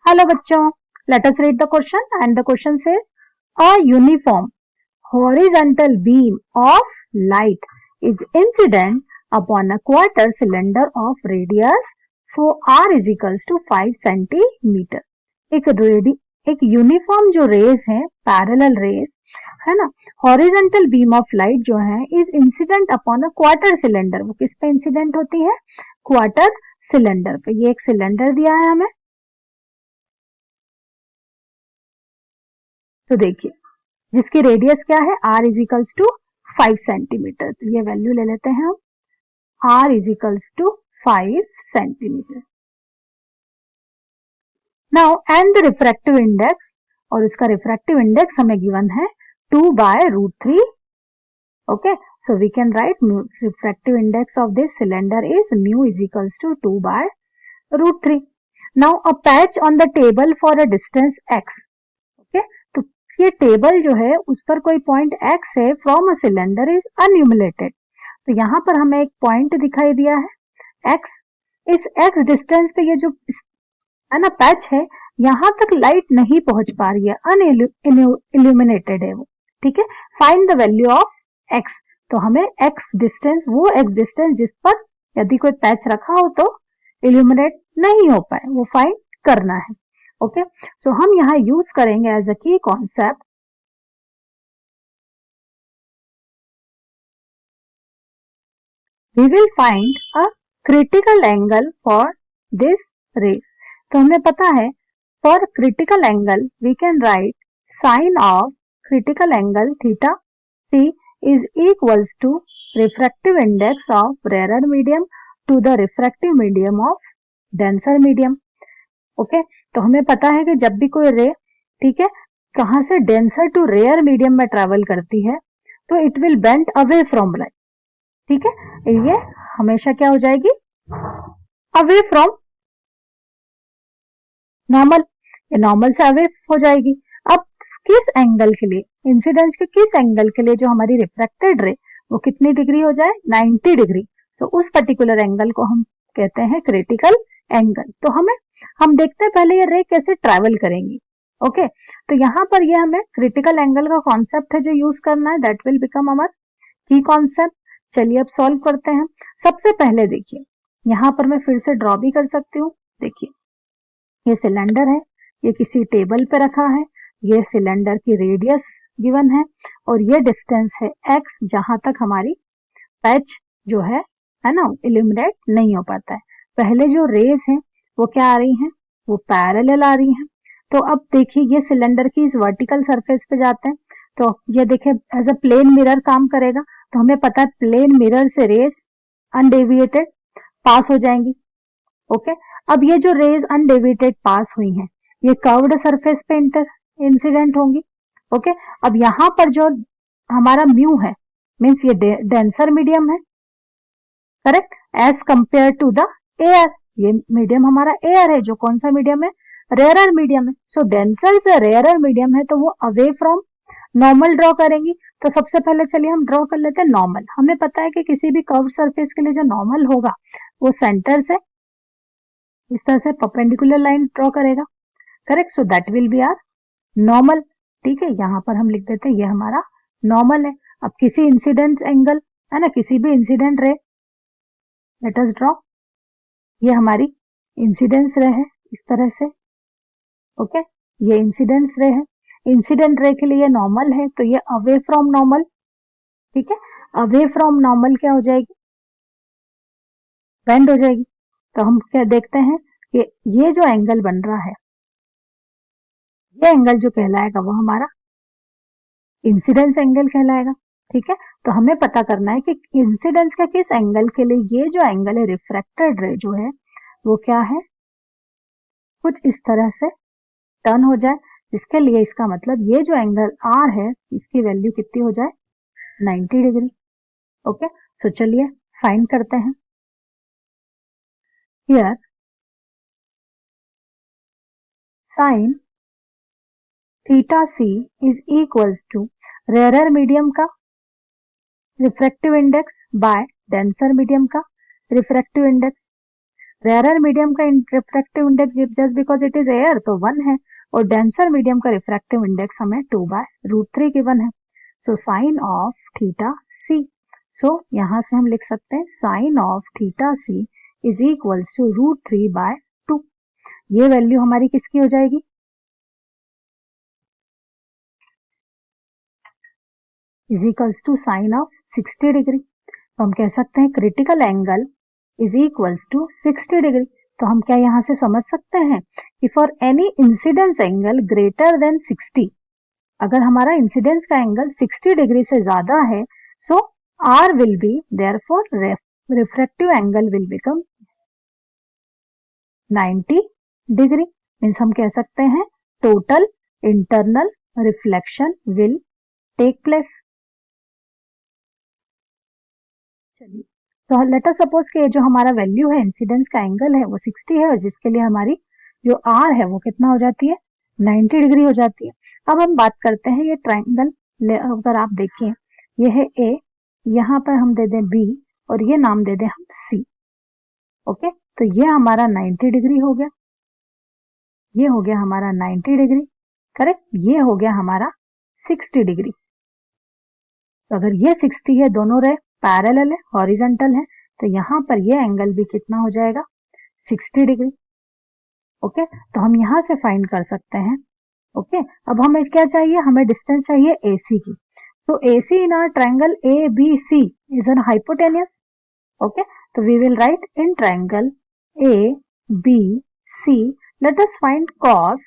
Hello bachcho, let us read the question and the question says a uniform horizontal beam of light is incident upon a quarter cylinder of radius for r is equals to 5 centimeter. एक uniform जो raise है parallel raise है ना, horizontal beam of light जो है is incident upon a quarter cylinder. वो किस पे इंसिडेंट होती है? क्वार्टर सिलेंडर पे. ये एक सिलेंडर दिया है हमें, तो देखिए जिसकी रेडियस क्या है r is equals to 5 centimetre. तो ये वैल्यू ले लेते हैं हम, r is equals to 5 centimetre. Now and the refractive index, और इसका रिफ्रैक्टिव इंडेक्स हमें गिवन है 2/√3. Okay, so we can write refractive index of this cylinder is mu is equals to 2/√3. Now a patch on the table for a distance x. Okay, तो ये table जो है उस पर कोई पॉइंट x है फ्रॉम अ सिलेंडर इज अनयूमुलेटेड. तो यहाँ पर हमें एक पॉइंट दिखाई दिया है x. इस x डिस्टेंस पे ये जो है ना पैच है, यहां तक लाइट नहीं पहुंच पा रही है, अनइल्यूमिनेटेड है वो. ठीक है, find the value of x. तो हमें x डिस्टेंस, वो x डिस्टेंस जिस पर यदि कोई पैच रखा हो तो इल्यूमिनेट नहीं हो पाए, वो फाइंड करना है. ओके, सो हम यहाँ यूज करेंगे as a key concept we will find a critical angle for this rays. तो हमें पता है for critical angle we can write sine of critical angle theta c is equals to refractive index of rarer medium to the refractive medium of denser medium. Okay, तो हमें पता है कि जब भी कोई रे, ठीक है, कहां से डेंसर टू रेयर मीडियम में ट्रेवल करती है तो it will bend away from light. ठीक है, ये हमेशा क्या हो जाएगी? Away from normal. ये नॉर्मल से अवे हो जाएगी. अब किस एंगल के लिए, इंसिडेंस के किस एंगल के लिए जो हमारी रिफ्रैक्टेड रे वो कितनी डिग्री हो जाए? 90 डिग्री. तो उस पर्टिकुलर एंगल को हम कहते हैं क्रिटिकल एंगल. तो हम देखते हैं पहले ये रे कैसे ट्रैवल करेंगी. ओके, तो यहाँ पर ये हमें क्रिटिकल एंगल का कॉन्सेप्ट है जो यूज करना है, दैट विल बिकम अवर की कॉन्सेप्ट. चलिए अब सॉल्व करते हैं. सबसे पहले देखिए यहाँ पर मैं फिर से ड्रॉ भी कर सकती हूँ. देखिए ये सिलेंडर है, ये किसी टेबल पे रखा है, ये सिलेंडर की रेडियस गिवन है और ये डिस्टेंस है x जहां तक हमारी पैच जो है ना, इल्यूमिनेट नहीं हो पाता है. पहले जो रेज हैं वो क्या आ रही हैं? वो पैरेलल आ रही हैं. तो अब देखिए ये सिलेंडर की इस वर्टिकल सरफेस पे जाते हैं तो ये देखिए एज अ प्लेन मिरर काम करेगा. तो हमें पता है प्लेन मिरर से रेज अनडेविएटेड पास हो जाएंगी. ओके, अब ये जो रेज अनडेविएटेड पास हुई हैं ये कर्व्ड सरफेस पे इंसिडेंट होंगी. ओके, अब यहाँ पर जो हमारा म्यू है मीन्स ये डेंसर मीडियम है, correct, as compare to the air. ये मीडियम हमारा एयर है, जो कौन सा मीडियम है? रेयरर मीडियम है. सो डेंसर से रेयरर मीडियम है तो वो अवे फ्रॉम नॉर्मल ड्रॉ करेंगी. तो सबसे पहले चलिए हम ड्रॉ कर लेते हैं नॉर्मल. हमें पता है कि किसी भी कर्व सरफेस के लिए जो नॉर्मल होगा वो सेंटर से इस तरह से परपेंडिकुलर लाइन ड्रॉ करेगा, correct. So that will be our normal. ठीक है, यहाँ पर हम लिख देते हैं ये हमारा नॉर्मल है. अब किसी इंसिडेंट एंगल है ना, किसी भी incident ray, let us draw. ये हमारी इंसिडेंस रे है इस तरह से. ओके, ये इंसिडेंस रे है. इंसिडेंट रे के लिए नॉर्मल है तो ये अवे फ्रॉम नॉर्मल. ठीक है, अवे फ्रॉम नॉर्मल क्या हो जाएगी? बेंड हो जाएगी. तो हम क्या देखते हैं कि ये जो एंगल बन रहा है, ये एंगल जो कहलाएगा वो हमारा इंसिडेंस एंगल कहलाएगा. ठीक है, तो हमें पता करना है कि इंसिडेंस का किस एंगल के लिए ये जो एंगल है रिफ्रैक्टेड रे जो है वो क्या है, कुछ इस तरह से टर्न हो जाए, जिसके लिए इसका मतलब ये जो एंगल R है इसकी वैल्यू कितनी हो जाए? 90 डिग्री. ओके, सो चलिए फाइंड करते हैं. Here sine theta c is equals to rarer medium का refractive index by denser medium का रिफ्रैक्टिव इंडेक्स. रेयर मीडियम का refractive index just because it is air तो 1 है, और डेंसर मीडियम का रिफ्रैक्टिव इंडेक्स हमें 2/√3 गिवन है. So sine of theta c, so यहां से हम लिख सकते हैं sine of theta c is equals to √3/2. ये वैल्यू हमारी किसकी हो जाएगी, is equals to sine of 60 degree. तो हम कह सकते हैं critical angle is equals to 60 degree. तो हम क्या यहां से समझ सकते हैं कि for any incidence angle greater than 60, अगर हमारा इंसिडेंस का एंगल 60 डिग्री से ज्यादा है, सो R will be, therefore refractive angle will become 90 degree. Means हम कह सकते हैं total internal reflection will take place. चलिए, तो लेट अस सपोज कि जो हमारा वैल्यू है इंसिडेंस का एंगल है वो 60 है, और जिसके लिए हमारी जो R है वो कितना हो जाती है, 90 डिग्री हो जाती है. अब हम बात करते हैं ये ट्राइंगल, अगर आप देखिए ये है A, यहाँ पर हम दे दें B और ये नाम दे दें हम C. ओके, तो ये हमारा 90 डिग्री हो गया, ये हो गया हमारा 90 डिग्री, करेक्ट. ये हो गया हमारा 60 डिग्री. तो अगर ये 60 है, दोनों रे पैरेलल है, हॉरिजॉन्टल है, तो यहाँ पर ये एंगल भी कितना हो जाएगा, 60 डिग्री. ओके, तो हम यहाँ से फाइंड कर सकते हैं. ओके, अब हमें क्या चाहिए, हमें डिस्टेंस चाहिए AC की. तो AC in our triangle ABC is an hypotenuse. Okay, so we will write in triangle ABC, let us find cos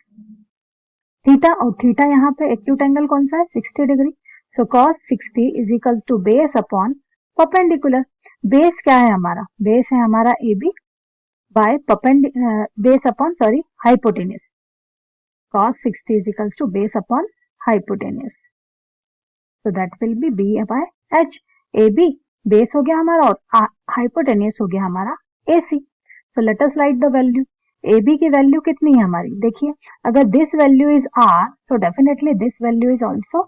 theta, और थीटा यहाँ पे एक्यूट एंगल कौन सा है, 60 degree. So cos 60 is equals to base upon perpendicular. Base क्या है हमारा, base है हमारा AB by base upon hypotenuse. Cos 60 is equals to base upon hypotenuse. So that will be B by H. AB base हो गया हमारा और hypotenuse हो गया हमारा AC. So let us write the value. AB की वैल्यू कितनी है हमारी, देखिए अगर this value is R, so definitely this value is also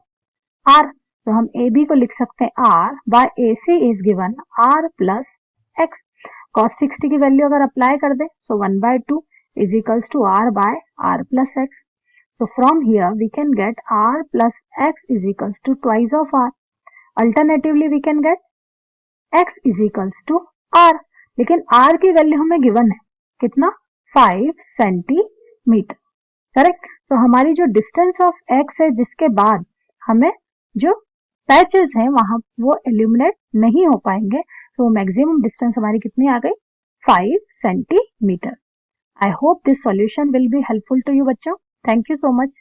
R. तो हम AB को लिख सकते हैं R by AC is given R plus X. Cos 60 की वैल्यू अगर अप्लाई कर दे, so 1/2 is equals to R by R plus X. So from here we can get R plus X is equals to twice of R. Alternatively we can get X is equals to R. लेकिन R की value हमें given है कितना, 5 centimetre, correct. तो हमारी जो distance of X है जिसके बाद हमें जो पैचेस हैं वहां वो एल्यूमिनेट नहीं हो पाएंगे, तो मैक्सिमम डिस्टेंस हमारी कितनी आ गई, 5 centimetre. I hope this solution will be helpful to you बच्चों. Thank you so much.